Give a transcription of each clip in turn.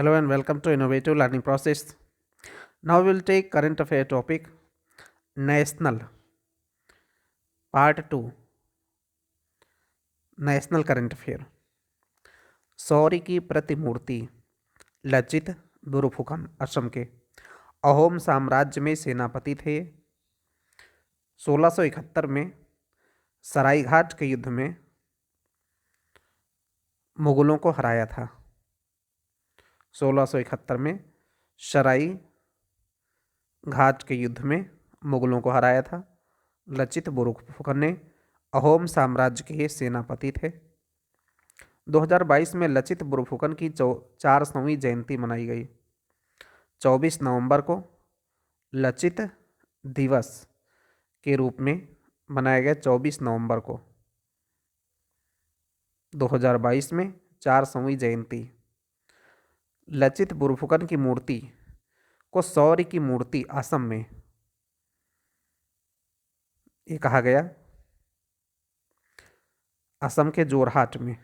Hello and welcome to Innovative Learning Process. Now we will take current affair topic National Part 2 National Current Affair. सौरी की प्रतिमूर्ति लचित बुरुफुकन असम के अहोम साम्राज्य में सेनापति थे। 1671 में सरायघाट के युद्ध में मुगलों को हराया था। 1671 में सराई घाट के युद्ध में मुगलों को हराया था। लचित बुरुफुकन ने अहोम साम्राज्य के सेनापति थे। 2022 में लचित बुरुफुकन की 400वीं जयंती मनाई गई। 24 नवंबर को लचित दिवस के रूप में मनाया गया। 24 नवंबर को 2022 में 400वीं जयंती। लचित बुरुफुकन की मूर्ति को शौर्य की मूर्ति असम में ये कहा गया। असम के जोरहाट में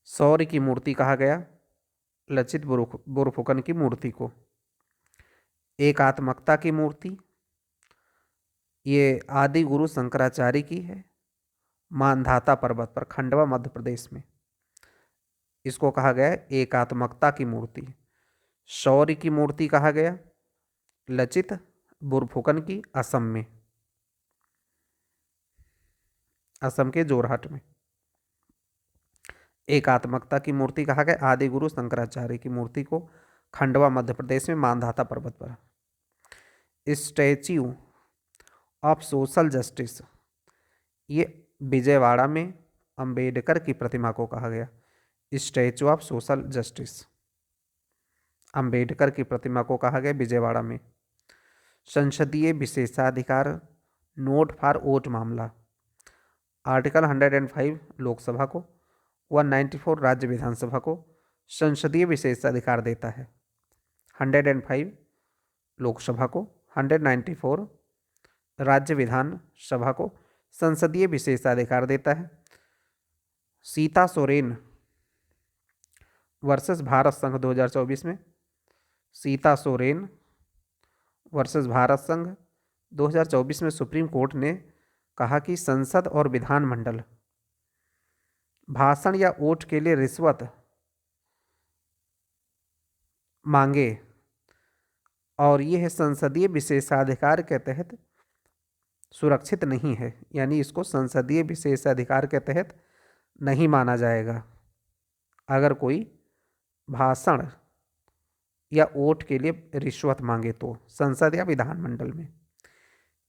शौर्य की मूर्ति कहा गया लचित बुरुफुकन की मूर्ति को। एकात्मकता की मूर्ति ये आदि गुरु शंकराचार्य की है। मानधाता पर्वत पर खंडवा मध्य प्रदेश में इसको कहा गया एकात्मकता की मूर्ति। शौर्य की मूर्ति कहा गया लचित बुरुफुकन की असम में, असम के जोरहाट में। एकात्मकता की मूर्ति कहा गया आदि गुरु शंकराचार्य की मूर्ति को खंडवा मध्य प्रदेश में मानधाता पर्वत पर। स्टैच्यू ऑफ सोशल जस्टिस ये विजयवाड़ा में अंबेडकर की प्रतिमा को कहा गया। Statue of social justice Ambedkar की प्रतिमा को कहा गया विजयवाड़ा में। संसदीय विशेषाधिकार नोट फॉर वोट मामला आर्टिकल 105 लोकसभा को, 194 राज्य विधानसभा को संसदीय विशेषाधिकार देता है। 105 लोकसभा को, 194 राज्य विधानसभा को संसदीय विशेषाधिकार देता है। सीता सोरेन वर्सेस भारत संघ 2024 में, सीता सोरेन वर्सेस भारत संघ 2024 में सुप्रीम कोर्ट ने कहा कि संसद और विधानमंडल भाषण या वोट के लिए रिश्वत मांगे और यह संसदीय विशेषाधिकार के तहत सुरक्षित नहीं है, यानी इसको संसदीय विशेषाधिकार के तहत नहीं माना जाएगा। अगर कोई भाषण या वोट के लिए रिश्वत मांगे तो संसद या विधानमंडल में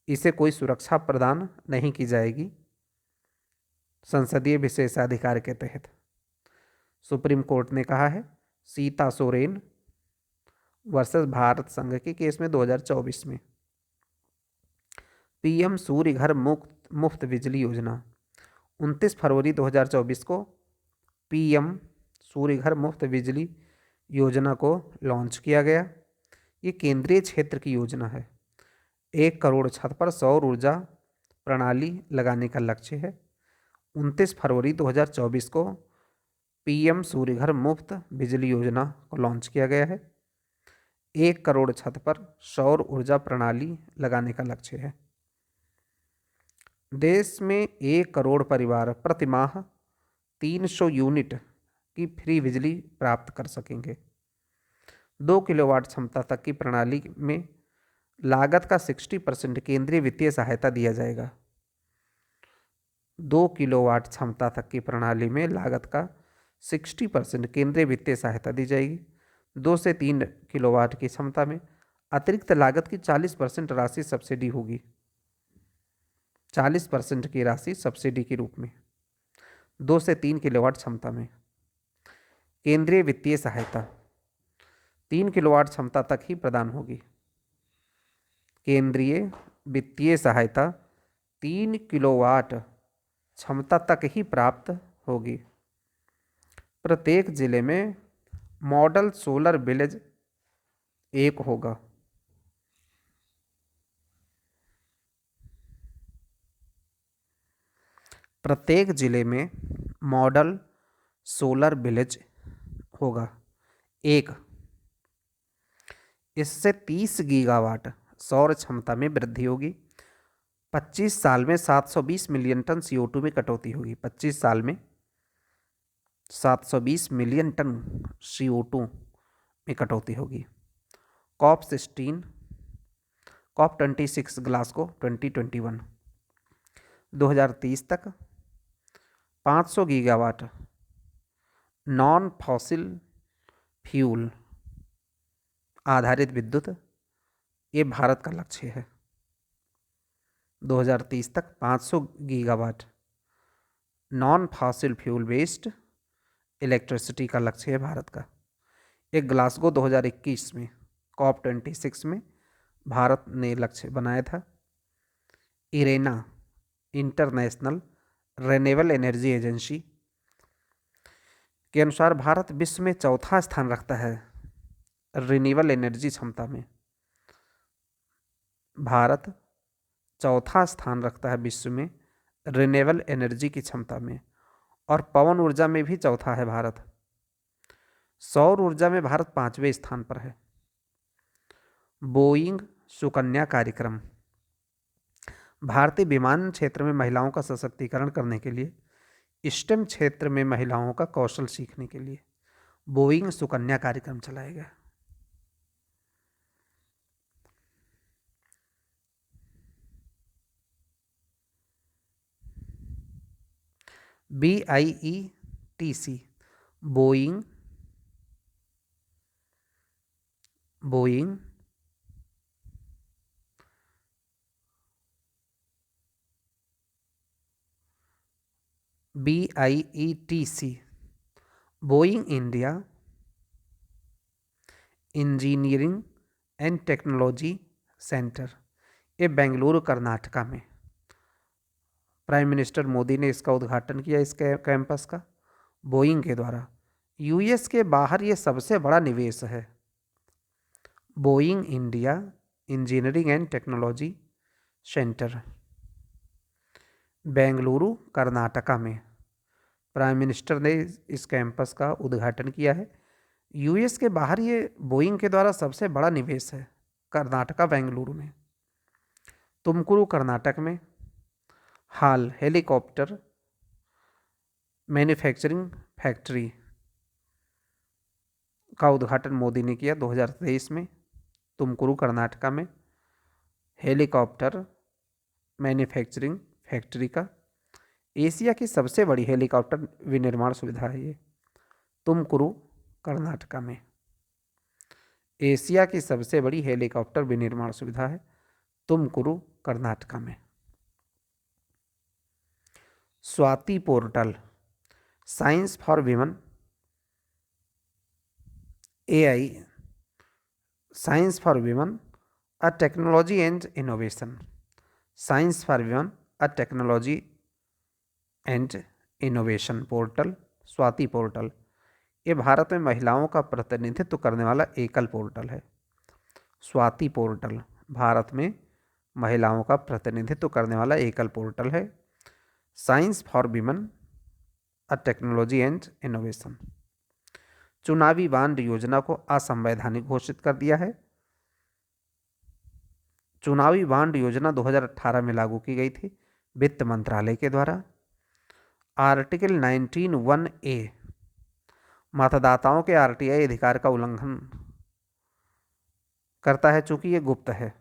इसे कोई सुरक्षा प्रदान नहीं की जाएगी संसदीय विशेषाधिकार के तहत। सुप्रीम कोर्ट ने कहा है सीता सोरेन वर्सेस भारत संघ के केस में 2024 में। पीएम सूर्य घर मुफ्त बिजली योजना 29 फरवरी 2024 को पीएम सूर्य घर मुफ्त बिजली योजना को लॉन्च किया गया। ये केंद्रीय क्षेत्र की योजना है। 1 करोड़ छत पर सौर ऊर्जा प्रणाली लगाने का लक्ष्य है। 29 फरवरी 2024 को पीएम सूर्य घर मुफ्त बिजली योजना को लॉन्च किया गया है। 1 करोड़ छत पर सौर ऊर्जा प्रणाली लगाने का लक्ष्य है। देश में 1 करोड़ परिवार प्रति माह 300 यूनिट की फ्री बिजली प्राप्त कर सकेंगे। 2 किलोवाट क्षमता तक की प्रणाली में लागत का 60% केंद्रीय वित्तीय सहायता दिया जाएगा। 2 किलोवाट क्षमता तक की प्रणाली में लागत का 60% केंद्रीय वित्तीय सहायता दी जाएगी। 2 से 3 किलोवाट की क्षमता में अतिरिक्त लागत की 40% राशि सब्सिडी होगी। 40% की राशि सब्सिडी के रूप में 2 से 3 किलोवाट क्षमता में। केंद्रीय वित्तीय सहायता 3 किलोवाट क्षमता तक ही प्रदान होगी। केंद्रीय वित्तीय सहायता 3 किलोवाट क्षमता तक ही प्राप्त होगी। प्रत्येक जिले में मॉडल सोलर विलेज 1 होगा। प्रत्येक जिले में मॉडल सोलर विलेज होगा। एक। इससे 30 गीगावाट सौर क्षमता में वृद्धि होगी। 25 साल में 720 मिलियन टन CO2 में कटौती होगी। 25 साल में 720 मिलियन टन CO2 में कटौती होगी। COP16 COP26 ग्लासगो 2021 2030 तक 500 गीगावाट नॉन फॉसिल फ्यूल आधारित विद्युत, ये भारत का लक्ष्य है। 2030 तक 500 gigawatt non fossil fuel based electricity का लक्ष्य है भारत का। एक ग्लासगो 2021 में COP26 में भारत ने लक्ष्य बनाया था। Irena international renewable energy agency के अनुसार भारत विश्व में चौथा स्थान रखता है रिन्यूएबल एनर्जी क्षमता में। भारत चौथा स्थान रखता है विश्व में रिन्यूएबल एनर्जी की क्षमता में, और पवन ऊर्जा में भी चौथा है भारत। सौर ऊर्जा में भारत 5वें स्थान पर है। बोइंग सुकन्या कार्यक्रम भारतीय विमान क्षेत्र में महिलाओं का सशक्तिकरण करने के लिए, स्टेम क्षेत्र में महिलाओं का कौशल सीखने के लिए बोइंग सुकन्या कार्यक्रम चलाया गया। BIETC Boeing BIETC Boeing India engineering and technology centre, ये बेंगलुरु कर्नाटका में। प्राइम मिनिस्टर मोदी ने इसका उद्घाटन किया, इस कैंपस का बोइंग के द्वारा। यूएस के बाहर ये सबसे बड़ा निवेश है। Boeing India engineering and technology centre Bengaluru Karnataka में प्राइम मिनिस्टर ने इस कैंपस का उद्घाटन किया है। यूएस के बाहर ये बोइंग के द्वारा सबसे बड़ा निवेश है कर्नाटका बेंगलुरु में। तुमकुरु कर्नाटक में हाल हेलीकॉप्टर मैन्युफैक्चरिंग फैक्ट्री का उद्घाटन मोदी ने किया 2023 में। तुमकुरु कर्नाटका में हेलीकॉप्टर मैन्युफैक्चरिंग फैक्ट्री का एशिया की सबसे बड़ी हेलीकॉप्टर विनिर्माण सुविधा है ये तुमकुरु कर्नाटका में। एशिया की सबसे बड़ी हेलीकॉप्टर विनिर्माण सुविधा है तुमकुरु कर्नाटका में। Swati portal science for women AI science for women a technology and innovation, science for women a technology and innovation portal Swati portal, ये भारत में महिलाओं का प्रतिनिधित्व करने वाला एकल पोर्टल है। स्वाति पोर्टल भारत में महिलाओं का प्रतिनिधित्व करने वाला एकल पोर्टल है। Science for women a technology and innovation. चुनावी बांड योजना को असंवैधानिक घोषित कर दिया है। चुनावी बांड योजना 2018 में लागू की गई थी वित्त मंत्रालय के द्वारा। आर्टिकल 19(1)(a) मतदाताओं के RTI अधिकार का उल्लंघन करता है, चूंकि ये गुप्त है।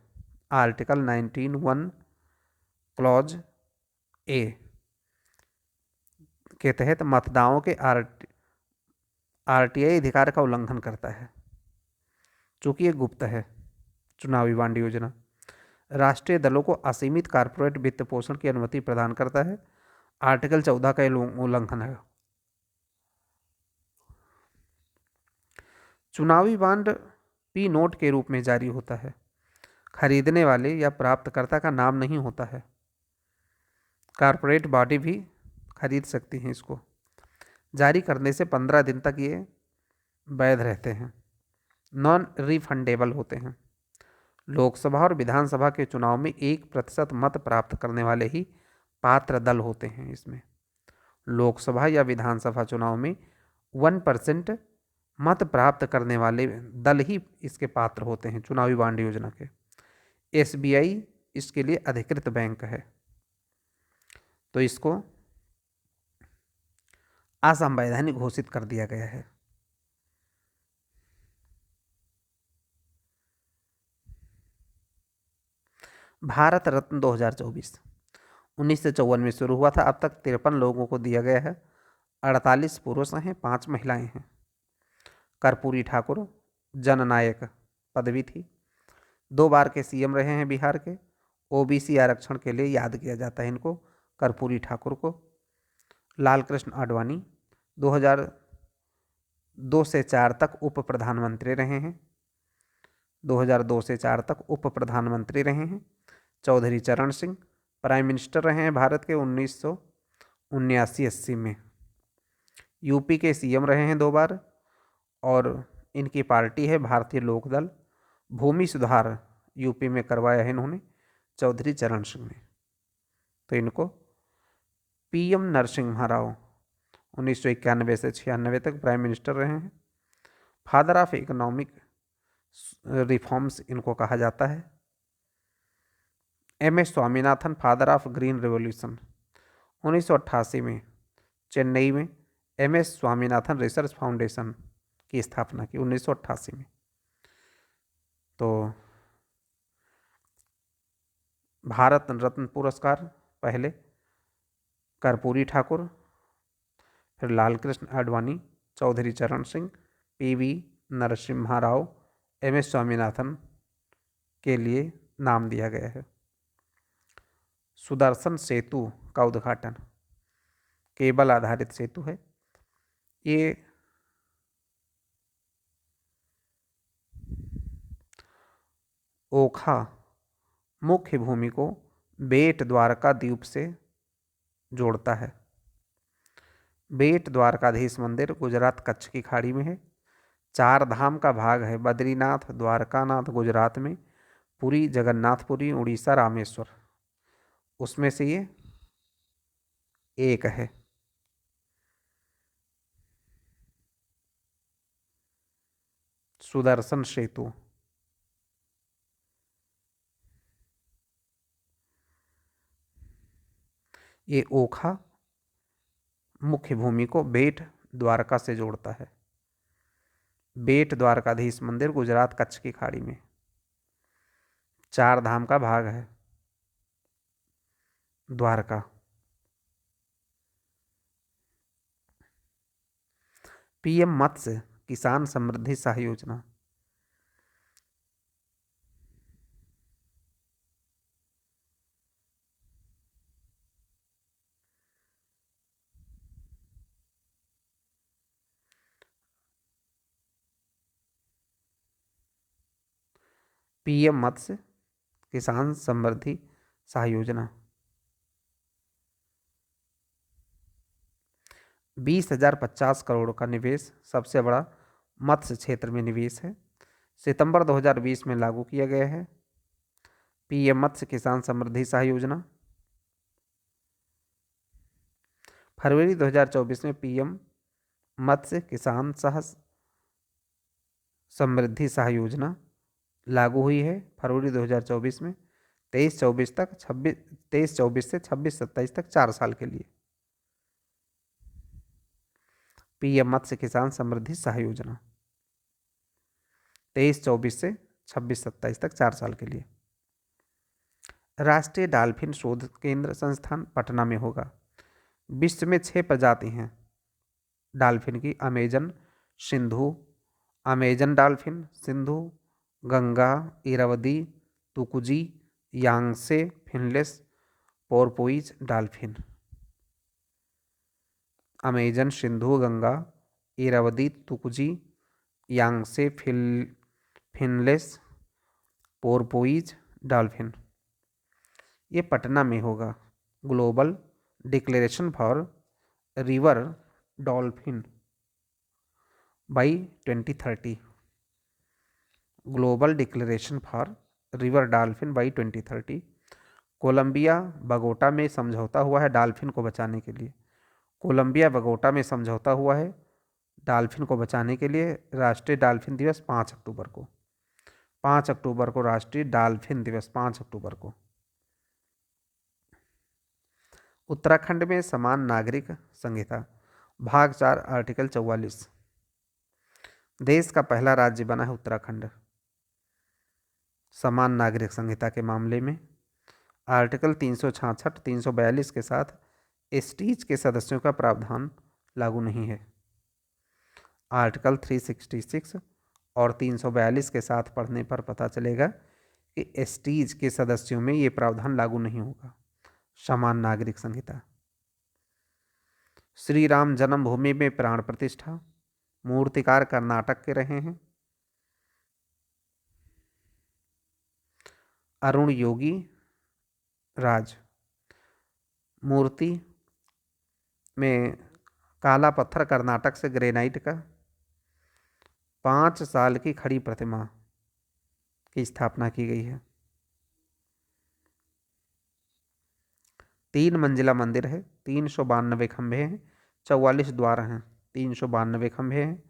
आर्टिकल 19(1) क्लॉज A के तहत मतदाताओं के RTI अधिकार का उल्लंघन करता है, चूंकि ये गुप्त है। चुनावी बांड योजना राष्ट्रीय दलों को असीमित कारपोरेट वित्त पोषण की अनुमति प्रदान करता है। आर्टिकल 14 का उल्लंघन है। चुनावी बांड P नोट के रूप में जारी होता है। खरीदने वाले या प्राप्तकर्ता का नाम नहीं होता है। कारपोरेट बॉडी भी खरीद सकती हैं इसको। जारी करने से 15 दिन तक ये वैध रहते हैं। नॉन रिफंडेबल होते हैं। लोकसभा और विधानसभा के चुनाव में 1% मत प्राप्त करने वाले ही पात्र दल होते हैं। इसमें लोकसभा या विधानसभा चुनाव में 1% मत प्राप्त करने वाले दल ही इसके पात्र होते हैं चुनावी बांड योजना के। एसबीआई इसके लिए अधिकृत बैंक है, तो इसको असंवैधानिक घोषित कर दिया गया है। भारत रत्न 2024 1954 में शुरू हुआ था। अब तक 53 लोगों को दिया गया है। 48 पुरुष हैं, 5 महिलाएं हैं। कर्पूरी ठाकुर जननायक पदवी थी। 2 बार के सीएम रहे हैं बिहार के। ओबीसी आरक्षण के लिए याद किया जाता है इनको, कर्पूरी ठाकुर को। लाल कृष्ण आडवाणी 2002 से 4 तक उप प्रधानमंत्री रहे हैं। 2002 से 4 तक उप प्रधानमंत्री रहे हैं। चौधरी चरण सिंह प्राइम मिनिस्टर रहे हैं भारत के 1979-80 में। यूपी के सीएम रहे हैं 2 बार और इनकी पार्टी है भारतीय लोकदल। भूमि सुधार यूपी में करवाया है इन्होंने चौधरी चरण सिंह ने। तो इनको पीएम नरसिम्हा राव 1991 से 96 तक प्राइम मिनिस्टर रहे हैं। फादर ऑफ इकोनॉमिक रिफॉर्म्स इनको कहा जाता है। MS Swaminathan father of green revolution 1988 में चेन्नई में एमएस स्वामीनाथन रिसर्च फाउंडेशन की स्थापना की 1988 में। तो भारत रत्न पुरस्कार पहले कर्पूरी ठाकुर, फिर लाल कृष्ण आडवाणी, चौधरी चरण सिंह, पीवी नरसिम्हा राव, एमएस स्वामीनाथन के लिए नाम दिया गया है। सुदर्शन सेतु का उद्घाटन, केबल आधारित सेतु है ये। ओखा मुख्य भूमि को बेट द्वारका द्वीप से जोड़ता है। बेट द्वारकाधीश मंदिर गुजरात कच्छ की खाड़ी में है। 4 धाम का भाग है, बद्रीनाथ, द्वारकानाथ गुजरात में, पुरी जगन्नाथपुरी उड़ीसा, रामेश्वर, उसमें से ये एक है। सुदर्शन सेतु ये ओखा मुख्य भूमि को बेट द्वारका से जोड़ता है। बेट द्वारकाधीश मंदिर गुजरात कच्छ की खाड़ी में, 4 धाम का भाग है द्वारका। पीएम मत्स्य किसान समृद्धि सहाय योजना, पीएम मत्स्य किसान समृद्धि सहाय योजना 20,050 करोड़ का निवेश, सबसे बड़ा मत्स्य क्षेत्र में निवेश है। सितंबर 2020 में लागू किया गया है पीएम मत्स्य किसान समृद्धि सहाय योजना। फरवरी 2024 में पीएम मत्स्य किसान समृद्धि सहाय योजना लागू हुई है फरवरी 2024 में। 23-24 तक 23-24 से 26-27 तक 4 साल के लिए पीएम मत्स्य किसान समृद्धि सहाय योजना 23-24 से 26-27 तक 4 साल के लिए। राष्ट्रीय डाल्फिन शोध केंद्र संस्थान पटना में होगा। विश्व में 6 प्रजाति हैं डाल्फिन की, Amazon dolphin, Sindhu, Ganga, Irrawaddy, tucuxi, Yangtze, finless, porpoise dolphin. Amazon, Sindhu, Ganga, Irrawaddy, tucuxi, Yangtze, finless, porpoise dolphin. ये पटना में होगा। Global declaration for river dolphin by 2030, global declaration for river dolphin by 2030। Colombia Bogota में समझौता हुआ है डाल्फिन को बचाने के लिए। कोलंबिया बगोटा में समझौता हुआ है डाल्फिन को बचाने के लिए राष्ट्रीय डाल्फिन दिवस 5 अक्टूबर को, 5 अक्टूबर को राष्ट्रीय डाल्फिन दिवस, 5 अक्टूबर को। उत्तराखंड में समान नागरिक संहिता, भाग 4 आर्टिकल 44। देश का पहला राज्य बना है उत्तराखंड समान नागरिक संहिता के मामले में। आर्टिकल 366, 342 के साथ एसटीज के सदस्यों का प्रावधान लागू नहीं है। आर्टिकल 366 और 342 के साथ पढ़ने पर पता चलेगा कि एसटीज के सदस्यों में ये प्रावधान लागू नहीं होगा। समान नागरिक संहिता। श्री राम जन्मभूमि में प्राण प्रतिष्ठा, मूर्तिकार कर्नाटक के रहे हैं अरुण योगी राज। मूर्ति में काला पत्थर कर्नाटक से ग्रेनाइट का 5 साल की खड़ी प्रतिमा की स्थापना की गई है। 3 मंजिला मंदिर है, 392 खंभे हैं, 44 द्वार हैं। 392 खंभे हैं,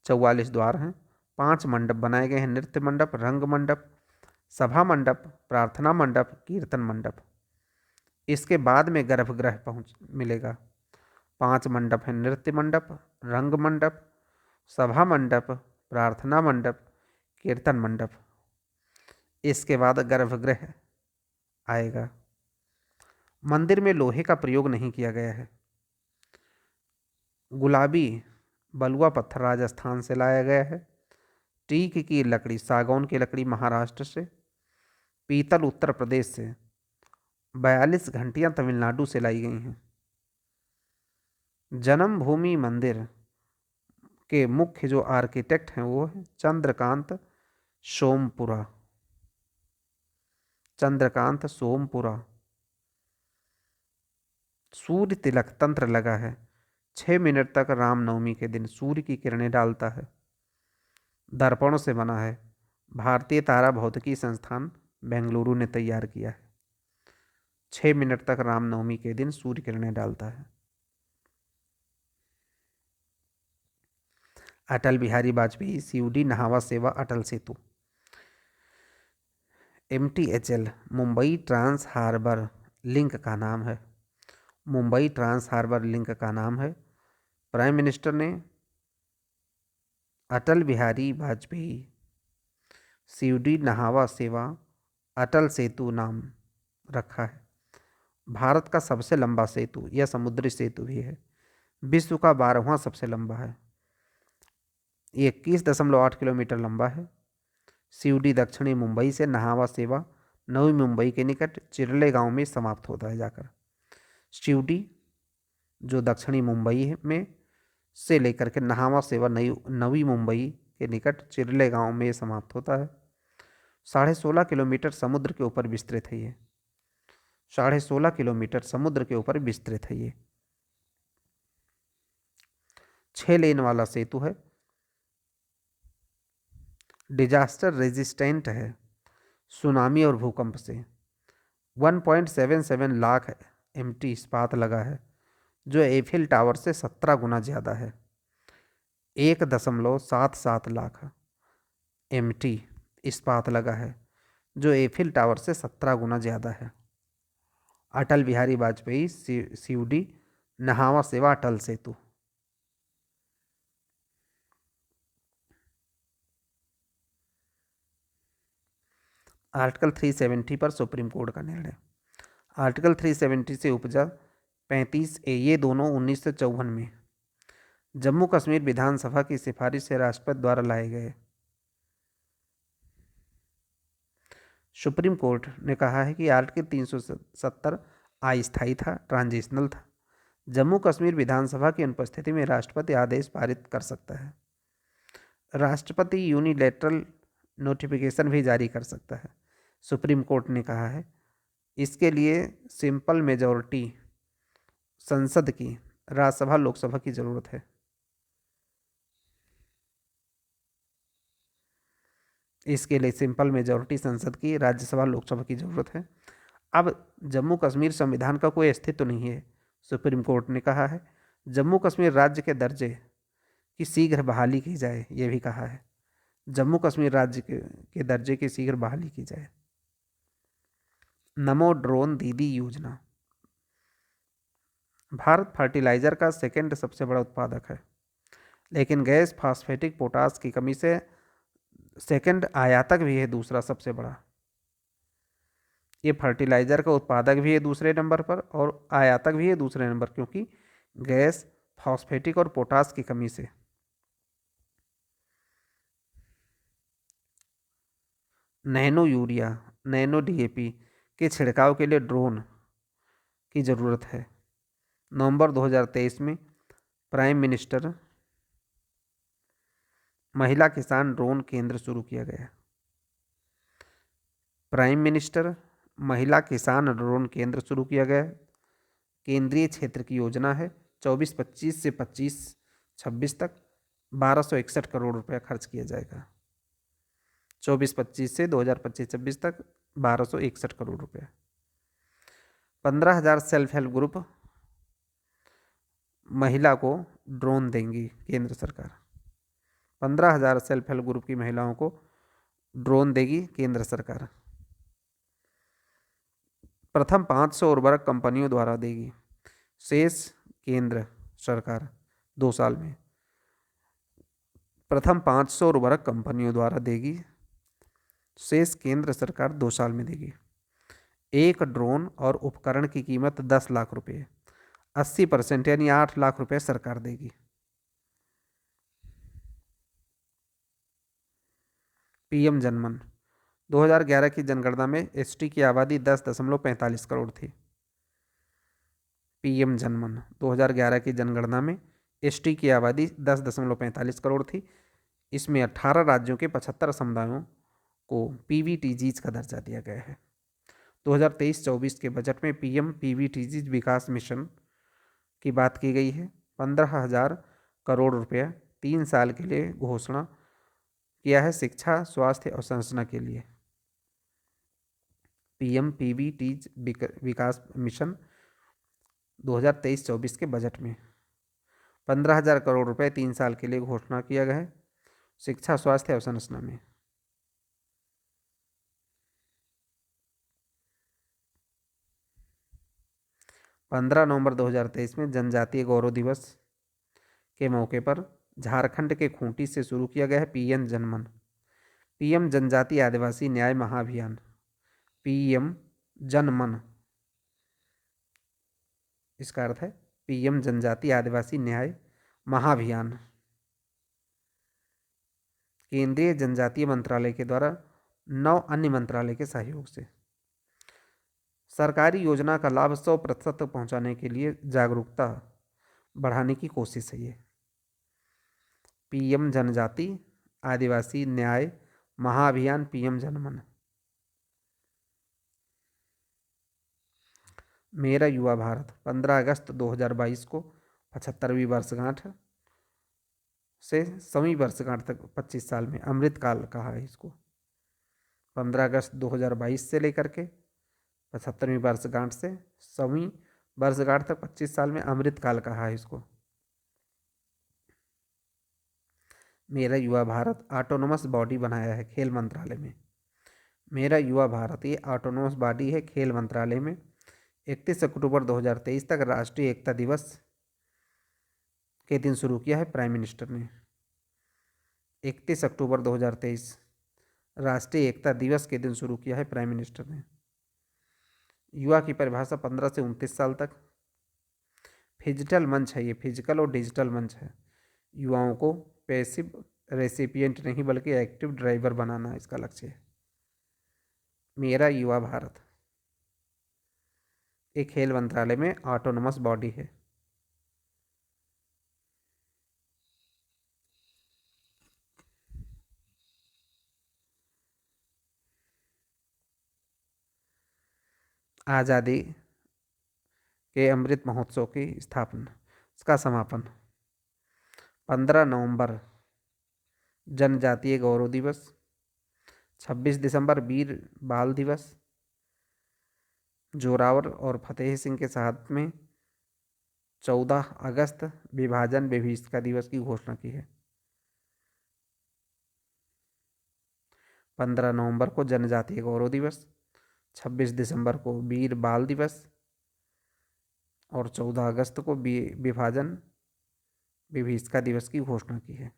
44 द्वार हैं। 5 मंडप बनाए गए हैं, नृत्य मंडप, रंग मंडप, सभा मंडप, प्रार्थना मंडप, कीर्तन मंडप। इसके बाद में गर्भगृह पहुंच मिलेगा। 5 मंडप हैं, नृत्य मंडप, रंग मंडप, सभा मंडप, प्रार्थना मंडप, कीर्तन मंडप। इसके बाद गर्भगृह आएगा। मंदिर में लोहे का प्रयोग नहीं किया गया है। गुलाबी बलुआ पत्थर राजस्थान से लाया गया है। टीक की लकड़ी, सागौन की लकड़ी महाराष्ट्र से। पीतल उत्तर प्रदेश से। 42 घंटियां तमिलनाडु से लाई गई हैं। जन्मभूमि मंदिर के मुख्य जो आर्किटेक्ट हैं वो है चंद्रकांत सोमपुरा। चंद्रकांत सोमपुरा। सूर्य तिलक तंत्र लगा है। 6 मिनट तक रामनवमी के दिन सूर्य की किरणें डालता है। दर्पणों से बना है। भारतीय तारा भौतिकी संस्थान बेंगलुरु ने तैयार किया है। 6 मिनट तक रामनवमी के दिन सूर्य किरणें डालता है। Atal Bihari Vajpayee Sewri Nhava Sheva Atal Setu. MTHL Mumbai trans harbour link का नाम है। मुंबई ट्रांस हार्बर लिंक का नाम है। प्राइम मिनिस्टर ने अटल बिहारी वाजपेयी सीयूडी नहावा सेवा अटल सेतु नाम रखा है। भारत का सबसे लंबा सेतु, यह समुद्री सेतु भी है। विश्व का 12वां सबसे लंबा है। 21.8 किलोमीटर लंबा है। सीयूडी दक्षिणी मुंबई से नहावा सेवा नवी मुंबई के निकट चिरले गांव में समाप्त होता है जाकर। सीयूडी जो दक्षिणी मुंबई में से लेकर के नहावा सेवा नवी मुंबई के निकट चिरले गांव में समाप्त होता है। 16.5 किलोमीटर समुद्र के ऊपर विस्तृत है ये। 16.5 किलोमीटर समुद्र के ऊपर विस्तृत है ये। 6 लेन वाला सेतु है। डिजास्टर रेजिस्टेंट है सुनामी और भूकंप से। 1.77 लाख MT इस्पात लगा है जो एफिल टावर से 17 गुना ज़्यादा है। 1.77 लाख MT इस्पात लगा है जो एफिल टावर से 17 गुना ज़्यादा है। अटल बिहारी वाजपेयी सीयूडी नहावा सेवा अटल सेतु। आर्टिकल 370 पर सुप्रीम कोर्ट का निर्णय। आर्टिकल 370 से उपजा 35A ये दोनों 1954 में जम्मू कश्मीर विधानसभा की सिफारिश से राष्ट्रपति द्वारा लाए गए। सुप्रीम कोर्ट ने कहा है कि आर्टिकल 370 अस्थायी था, ट्रांजिशनल था। जम्मू कश्मीर विधानसभा की अनुपस्थिति में राष्ट्रपति आदेश पारित कर सकता है। राष्ट्रपति यूनिलैटरल नोटिफिकेशन भी जारी कर सकता है। सुप्रीम कोर्ट ने कहा है इसके लिए सिंपल मेजॉरिटी संसद की, राज्यसभा लोकसभा की जरूरत है। इसके लिए सिंपल मेजॉरिटी संसद की, राज्यसभा लोकसभा की जरूरत है। अब जम्मू कश्मीर संविधान का कोई अस्तित्व नहीं है। सुप्रीम कोर्ट ने कहा है जम्मू कश्मीर राज्य के दर्जे की शीघ्र बहाली की जाए, ये भी कहा है। जम्मू कश्मीर राज्य के दर्जे की शीघ्र बहाली की जाए। नमो ड्रोन दीदी योजना। भारत फर्टिलाइजर का सेकंड सबसे बड़ा उत्पादक है, लेकिन गैस फास्फेटिक पोटास की कमी से सेकंड आयातक भी है दूसरा सबसे बड़ा। ये फर्टिलाइजर का उत्पादक भी है दूसरे नंबर पर और आयातक भी है दूसरे नंबर, क्योंकि गैस फास्फेटिक और पोटास की कमी से। नैनो यूरिया, नैनो डीएपी के छिड़काव के लिए ड्रोन की ज़रूरत है। नवंबर 2023 में प्राइम मिनिस्टर महिला किसान ड्रोन केंद्र शुरू किया गया। प्राइम मिनिस्टर महिला किसान ड्रोन केंद्र शुरू किया गया। केंद्रीय क्षेत्र की योजना है। 24-25 से 25-26 तक 1261 करोड़ रुपया खर्च किया जाएगा। 24-25 से 2025-26 तक 1261 करोड़ रुपया। 15,000 सेल्फ हेल्प ग्रुप महिला को ड्रोन देंगी केंद्र सरकार। 15,000 सेल्फ हेल्प ग्रुप की महिलाओं को ड्रोन देगी केंद्र सरकार। प्रथम 500 उर्वरक कंपनियों द्वारा देगी, शेष केंद्र सरकार 2 साल में। प्रथम 500 उर्वरक कंपनियों द्वारा देगी, शेष केंद्र सरकार 2 साल में देगी। एक ड्रोन और उपकरण की कीमत 10 लाख रुपये, 80% यानी 8 लाख रुपये सरकार देगी। पीएम जनमन। 2011 की जनगणना में एसटी की आबादी 10.45 करोड़ थी। पीएम जनमन 2011 की जनगणना में एसटी की आबादी 10.45 करोड़ थी। इसमें 18 राज्यों के 75 समुदायों को पीवीटीजीज का दर्जा दिया गया है। 2023-24 के बजट में पीएम पीवीटीजीज विकास मिशन की बात की गई है। 15,000 करोड़ रुपया 3 साल के लिए घोषणा किया है शिक्षा, स्वास्थ्य और संरचना के लिए। पीएम पीवीटीज विकास मिशन 2023-24 के बजट में 15,000 करोड़ रुपए 3 साल के लिए घोषणा किया गया है शिक्षा, स्वास्थ्य और संरचना में। नवंबर 2023 में जनजातीय गौरव दिवस के मौके पर झारखंड के खूंटी से शुरू किया गया है पीएम जनमन, पीएम जनजातीय आदिवासी न्याय महाअभियान। पीएम जनमन, इसका अर्थ है पीएम जनजातीय आदिवासी न्याय महाअभियान। केंद्रीय जनजातीय मंत्रालय के द्वारा 9 अन्य मंत्रालय के सहयोग से सरकारी योजना का लाभ 100% तक पहुंचाने के लिए जागरूकता बढ़ाने की कोशिश है ये। पीएम जनजाति आदिवासी न्याय महाअभियान, पीएम जनमन। मेरा युवा भारत 15 अगस्त 2022 को 75वीं वर्षगांठ से 100वीं वर्षगांठ तक 25 साल में अमृतकाल कहा है इसको। 15 अगस्त 2022 से लेकर के 75वीं वर्षगांठ से 100वीं वर्षगांठ तक 25 साल में अमृतकाल कहा है इसको। मेरा युवा भारत ऑटोनोमस बॉडी बनाया है खेल मंत्रालय में। मेरा युवा भारत ये ऑटोनोमस बॉडी है खेल मंत्रालय में। 31 अक्टूबर 2023 तक राष्ट्रीय एकता दिवस के दिन शुरू किया है प्राइम मिनिस्टर ने। 31 अक्टूबर 2023 राष्ट्रीय एकता दिवस के दिन शुरू किया है प्राइम मिनिस्टर ने। युवा की परिभाषा 15 से 29 साल तक। फिजिटल मंच है ये, फिजिकल और डिजिटल मंच है। युवाओं को पैसिव रेसिपिएंट नहीं बल्कि एक्टिव ड्राइवर बनाना इसका लक्ष्य है। मेरा युवा भारत एक खेल मंत्रालय में ऑटोनोमस बॉडी है। आज़ादी के अमृत महोत्सव की स्थापना, इसका समापन 15 नवंबर जनजातीय गौरव दिवस, 26 दिसंबर वीर बाल दिवस, जोरावर और फतेह सिंह के साथ में 14 अगस्त विभाजन विभीषिका दिवस की घोषणा की है। 15 नवंबर को जनजातीय गौरव दिवस, 26 दिसंबर को वीर बाल दिवस और 14 अगस्त को विभाजन विभीषिका दिवस की घोषणा की है।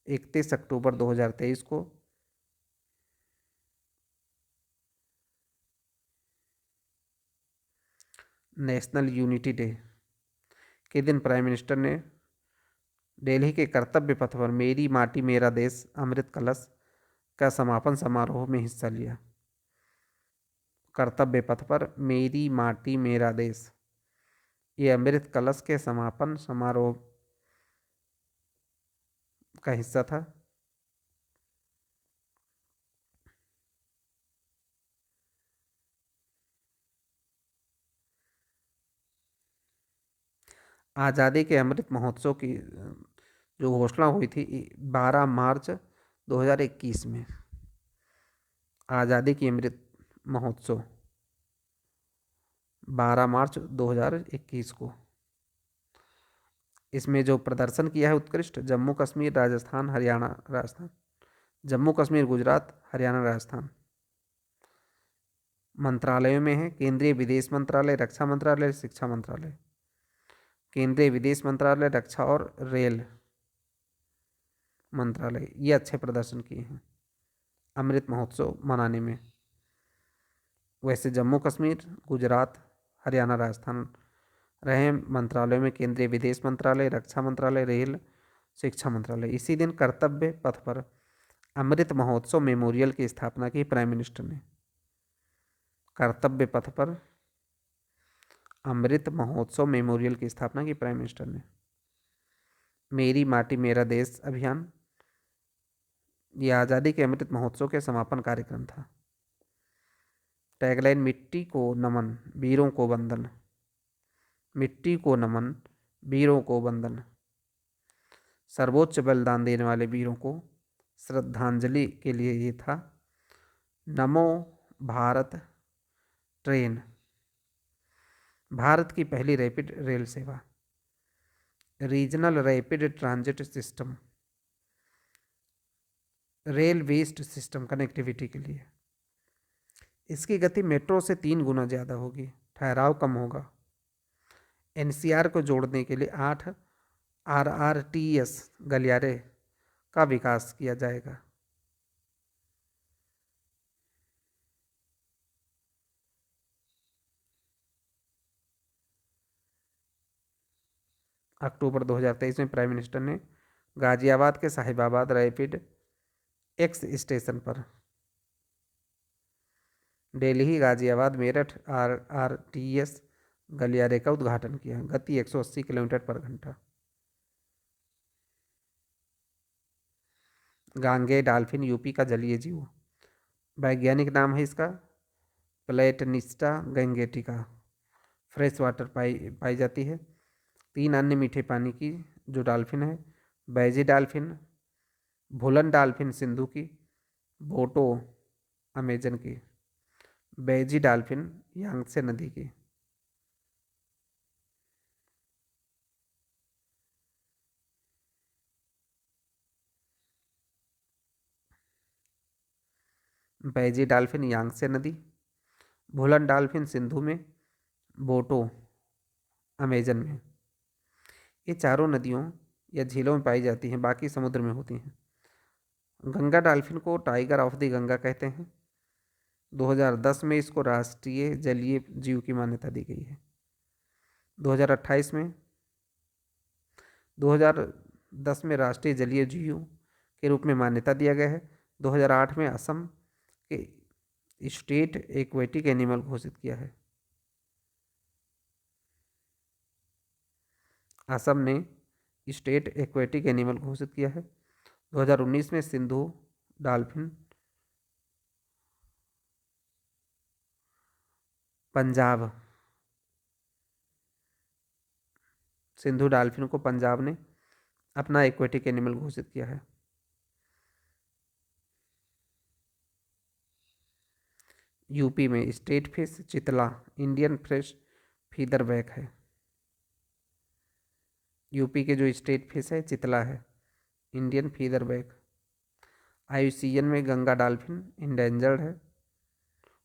31 अक्टूबर 2023 को नेशनल यूनिटी डे के दिन प्राइम मिनिस्टर ने दिल्ली के कर्तव्य पथ पर मेरी माटी मेरा देश अमृत कलश का समापन समारोह में हिस्सा लिया। कर्तव्य पथ पर मेरी माटी मेरा देश, ये अमृत कलश के समापन समारोह का हिस्सा था। आज़ादी के अमृत महोत्सव की जो घोषणा हुई थी 12 मार्च 2021 में, आज़ादी की अमृत महोत्सव 12 मार्च 2021 को। इसमें जो प्रदर्शन किया है उत्कृष्ट, जम्मू कश्मीर राजस्थान हरियाणा राजस्थान, जम्मू कश्मीर गुजरात हरियाणा राजस्थान मंत्रालयों में है। केंद्रीय विदेश मंत्रालय, रक्षा मंत्रालय, शिक्षा मंत्रालय, केंद्रीय विदेश मंत्रालय, रक्षा और रेल मंत्रालय, ये अच्छे प्रदर्शन किए हैं अमृत महोत्सव मनाने में। वैसे जम्मू कश्मीर गुजरात हरियाणा राजस्थान रहे मंत्रालयों में केंद्रीय विदेश मंत्रालय, रक्षा मंत्रालय, रेल, शिक्षा मंत्रालय। इसी दिन कर्तव्य पथ पर अमृत महोत्सव मेमोरियल की स्थापना की प्राइम मिनिस्टर ने। कर्तव्य पथ पर अमृत महोत्सव मेमोरियल की स्थापना की प्राइम मिनिस्टर ने। मेरी माटी मेरा देश अभियान, ये आज़ादी के अमृत महोत्सव के समापन कार्यक्रम था। टैगलाइन मिट्टी को नमन वीरों को वंदन, मिट्टी को नमन वीरों को वंदन, सर्वोच्च बलिदान देने वाले वीरों को श्रद्धांजलि के लिए ये था। नमो भारत ट्रेन, भारत की पहली रैपिड रेल सेवा, regional rapid transit system, rail based system connectivity के लिए। इसकी गति मेट्रो से 3 गुना ज़्यादा होगी, ठहराव कम होगा। एनसीआर को जोड़ने के लिए 8 आरआरटीएस गलियारे का विकास किया जाएगा। अक्टूबर 2023 में प्राइम मिनिस्टर ने गाजियाबाद के साहिबाबाद रैपिड एक्स स्टेशन पर दिल्ली गाजियाबाद मेरठ आरआरटीएस गलियारे का उद्घाटन किया। गति 180 किलोमीटर पर घंटा। गांगे डॉल्फिन यूपी का जलीय जीव, वैज्ञानिक नाम है इसका प्लेटनिस्टा गैंगेटिका। फ्रेश वाटर पाई जाती है। 3 अन्य मीठे पानी की जो डॉल्फिन है, बैजी डॉल्फिन, भूलन डॉल्फिन सिंधु की, बोटो अमेजन की, बैजी डॉल्फिन यांगत्से नदी की। बैजी डॉल्फिन यांगत्से नदी, भूलन डॉल्फिन सिंधु में, बोटो अमेजन में। ये चारों नदियों या झीलों में पाई जाती हैं, बाकी समुद्र में होती हैं। गंगा डॉल्फिन को टाइगर ऑफ द गंगा कहते हैं। 2010 में इसको राष्ट्रीय जलीय जीव की मान्यता दी गई है। 2028 में 2010 में राष्ट्रीय जलीय जीव के रूप में मान्यता दिया गया है। 2008 में असम के स्टेट एक्वेटिक एनिमल घोषित किया है। असम ने स्टेट एक्वेटिक एनिमल घोषित किया है। 2019 में सिंधु डॉल्फिन पंजाब, सिंधु डॉल्फिन को पंजाब ने अपना एक्वेटिक एनिमल घोषित किया है। यूपी में स्टेट फिश चितला, इंडियन फीदरबैक है। यूपी के जो स्टेट फिश है चितला है, इंडियन फीदरबैक। IUCN में गंगा डॉल्फिन इंडेंजर्ड है।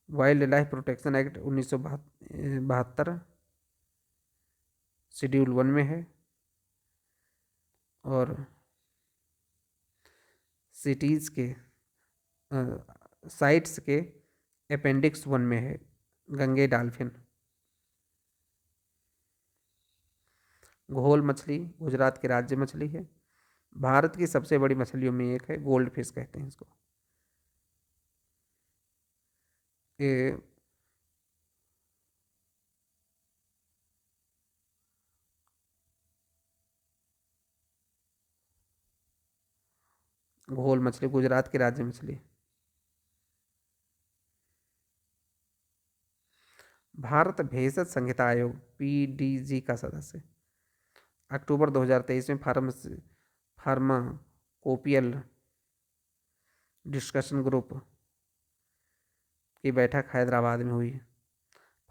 Wild life protection act 1972 schedule 1 में है। और सिटीज़ के साइट्स के अपेंडिक्स 1 में है गंगे डॉल्फिन। घोल मछली गुजरात की राज्य मछली है। भारत की सबसे बड़ी मछलियों में एक है, गोल्ड फिश कहते हैं इसको। ये घोल मछली गुजरात की राज्य मछली। भारत भेषज संहिता आयोग PDG का सदस्य। अक्टूबर 2023 में फार्माकोपियल डिस्कशन ग्रुप की बैठक हैदराबाद में हुई।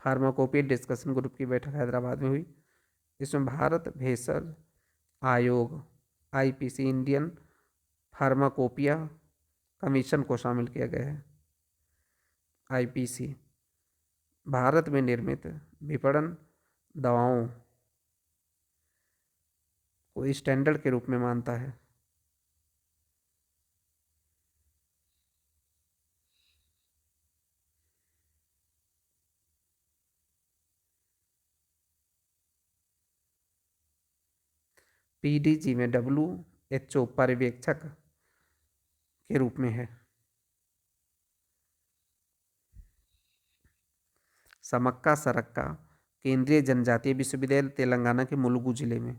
फार्माकोपियल डिस्कशन ग्रुप की बैठक हैदराबाद में हुई। इसमें भारत भेषज आयोग IPC इंडियन फार्माकोपिया कमीशन को शामिल किया गया है। IPC भारत में निर्मित विपणन दवाओं को स्टैंडर्ड के रूप में मानता है। PDG में WHO पर्यवेक्षक के रूप में है। समक्का सरक्का केंद्रीय जनजातीय विश्वविद्यालय तेलंगाना के मुलुगु जिले में।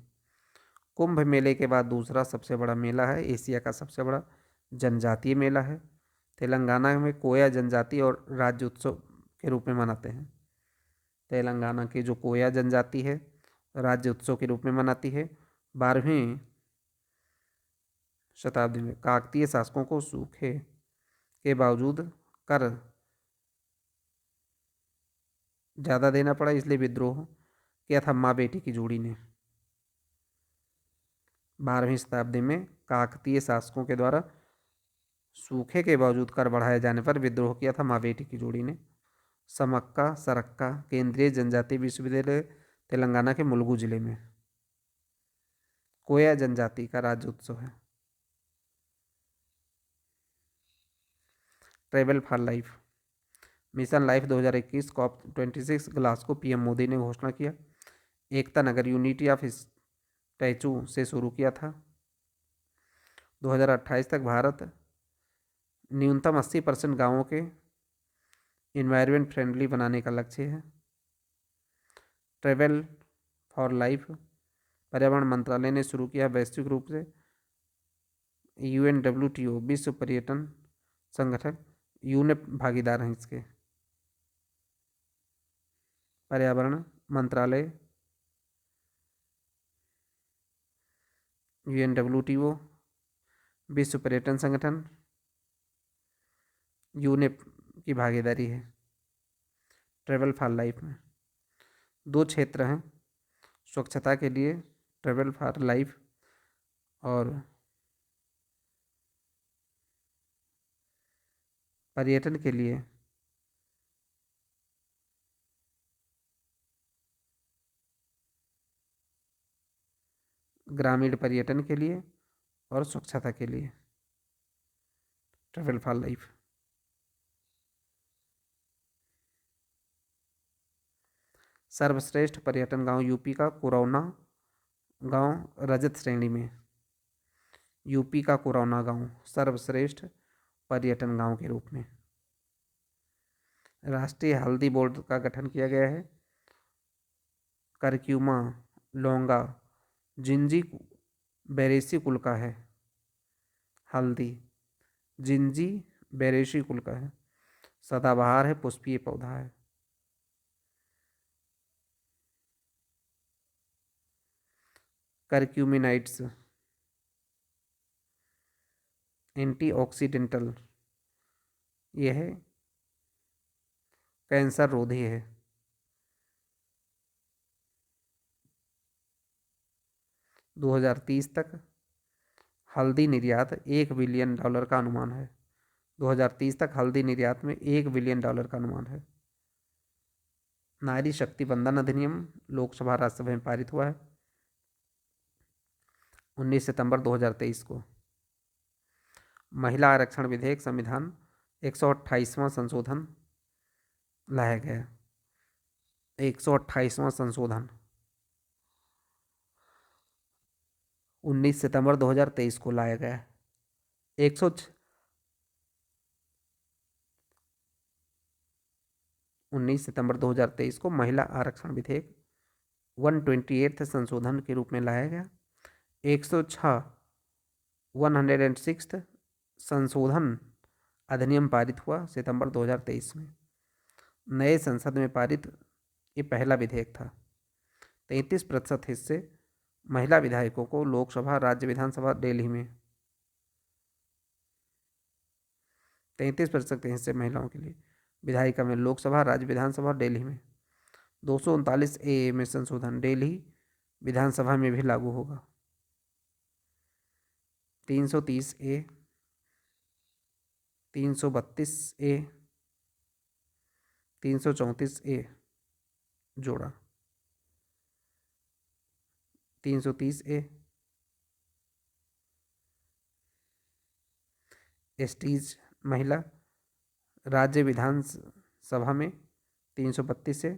कुंभ मेले के बाद दूसरा सबसे बड़ा मेला है, एशिया का सबसे बड़ा जनजातीय मेला है। तेलंगाना में कोया जनजाति और राज्य उत्सव के रूप में मनाते हैं। तेलंगाना की जो कोया जनजाति है राज्य उत्सव के रूप में मनाती है। 12वीं शताब्दी में काकतीय शासकों को सूखे के बावजूद कर ज़्यादा देना पड़ा, इसलिए विद्रोह किया था माँ बेटी की जोड़ी ने। 12वीं शताब्दी में काकतीय शासकों के द्वारा सूखे के बावजूद कर बढ़ाए जाने पर विद्रोह किया था माँ बेटी की जोड़ी ने। समक्का सरक्का केंद्रीय जनजातीय विश्वविद्यालय तेलंगाना के मुलुगु जिले में। कोया जनजाति का राज्य उत्सव है। Travel for life mission life 2021 COP26 Glasgow PM Modi ने घोषणा किया। Ekta Nagar unity of statute से शुरू किया था। 2028 तक भारत न्यूनतम 80% गांवों के इन्वायरमेंट फ्रेंडली बनाने का लक्ष्य है। ट्रेवल फॉर लाइफ पर्यावरण मंत्रालय ने शुरू किया वैश्विक रूप से। UNWTO विश्व पर्यटन संगठन यूनेप भागीदार हैं इसके। पर्यावरण मंत्रालय, UNWTO विश्व पर्यटन संगठन यूनेप की भागीदारी है ट्रेवल फॉर लाइफ में। 2 क्षेत्र हैं स्वच्छता के लिए ट्रेवल फॉर लाइफ और पर्यटन के लिए ग्रामीण पर्यटन के लिए और स्वच्छता के लिए ट्रेवल फॉर लाइफ। सर्वश्रेष्ठ पर्यटन गांव यूपी का कुरौना गांव रजत श्रेणी में। यूपी का कुरौना गांव सर्वश्रेष्ठ पर्यटन गांव के रूप में। राष्ट्रीय हल्दी बोर्ड का गठन किया गया है। करक्यूमा लौंगा जिंजी बेरेसी कुल का है। हल्दी जिंजी बेरेसी कुल का है, सदाबहार है, पुष्पीय पौधा है। करक्यूमिनाइट्स एंटीऑक्सीडेंटल ये है, कैंसर रोधी है। 2030 तक हल्दी निर्यात $1 बिलियन का अनुमान है। 2030 तक हल्दी निर्यात में $1 बिलियन का अनुमान है। नारी शक्ति वंदन अधिनियम लोकसभा राज्यसभा में पारित हुआ है 19 सितंबर 2023 को। महिला आरक्षण विधेयक संविधान 128वां संशोधन लाया गया। 128वां संशोधन 19 सितंबर 2023 को लाया गया। 19 सितंबर 2023 को महिला आरक्षण विधेयक 128 संशोधन के रूप में लाया गया। 106 संशोधन अधिनियम पारित हुआ सितंबर 2023 में। नए संसद में पारित ये पहला विधेयक था। 33% हिस्से महिला विधायकों को लोकसभा राज्य विधानसभा दिल्ली में 33% हिस्से महिलाओं के लिए विधायिका में लोकसभा राज्य विधानसभा दिल्ली में। 239 ए में संशोधन दिल्ली विधानसभा में भी लागू होगा। 330 ए 332 ए 334 ए जोड़ा 330 ए एसटीज महिला राज्य विधानसभा में 332 से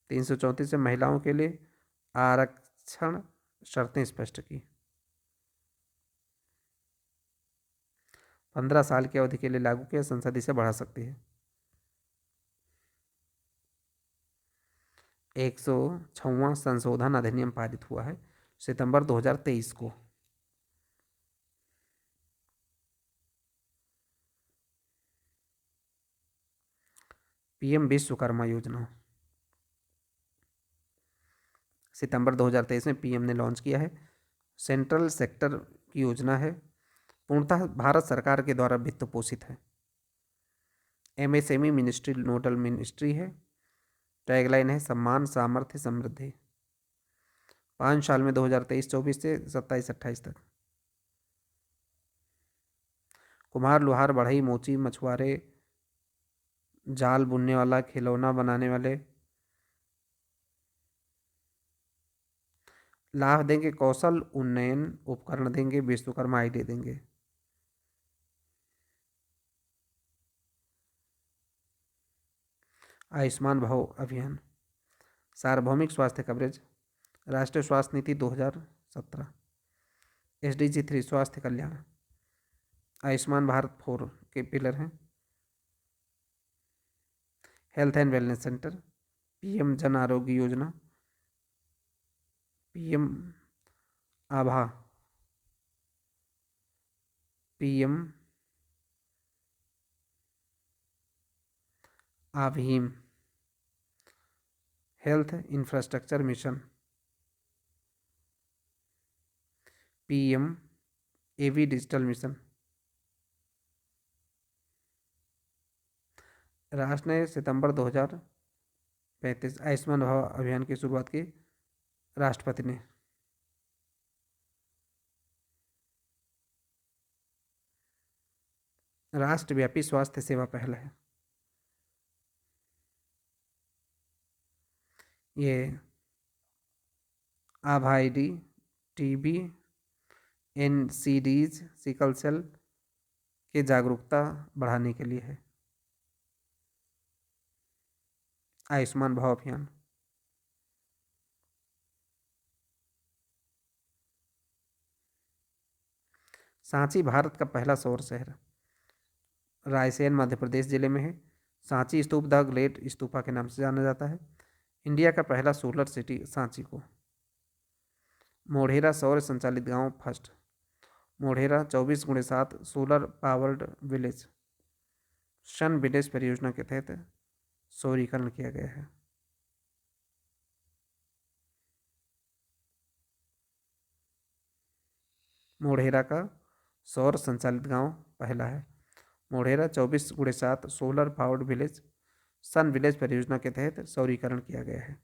334 से महिलाओं के लिए आरक्षण शर्तें स्पष्ट की। 15 साल की अवधि के लिए लागू किया, संसद इसे बढ़ा सकती है। 106वां संशोधन अधिनियम पारित हुआ है सितंबर 2023 को। पीएम विश्वकर्मा योजना सितंबर 2023 में पीएम ने लॉन्च किया है। सेंट्रल सेक्टर की योजना है, पूर्णतः भारत सरकार के द्वारा वित्त पोषित है। एमएसएमई मिनिस्ट्री नोडल मिनिस्ट्री है। टैगलाइन है सम्मान सामर्थ्य समृद्धि। 5 साल में 2023-24 से 27-28 तक। कुम्हार, लोहार, बढ़ई, मोची, मछुआरे, जाल बुनने वाला, खिलौना बनाने वाले लाभ देंगे। कौशल उन्नयन उपकरण देंगे। विश्वकर्मा आईडी देंगे। आयुष्मान भारत अभियान, सार्वभौमिक स्वास्थ्य कवरेज, राष्ट्रीय स्वास्थ्य नीति 2017, SDG 3 स्वास्थ्य कल्याण, आयुष्मान भारत 4 के पिलर हैं। Health and wellness centre, PM Jan Arogya Yojana, PM Abha, PM Abhim, health infrastructure mission, PM AV digital mission. राष्ट्र ने सितंबर 2035 आयुष्मान भारत अभियान की शुरुआत की राष्ट्रपति ने। राष्ट्रव्यापी स्वास्थ्य सेवा पहल है। ये Abha ID, TB, NCDs, sickle cell के जागरूकता बढ़ाने के लिए है। आयुष्मान भारत अभियान, सांची भारत का पहला सौर शहर रायसेन मध्य प्रदेश जिले में है। सांची स्तूप द ग्रेट स्तूपा के नाम से जाना जाता है। इंडिया का पहला सोलर सिटी सांची को। मोढेरा सौर संचालित गांव first. Modhera 24x7 solar powered village sun village परियोजना के तहत सौरीकरण किया गया है। मोढेरा का सौर संचालित गांव पहला है। Modhera 24x7 solar powered village sun village परियोजना के तहत सौरीकरण किया गया है।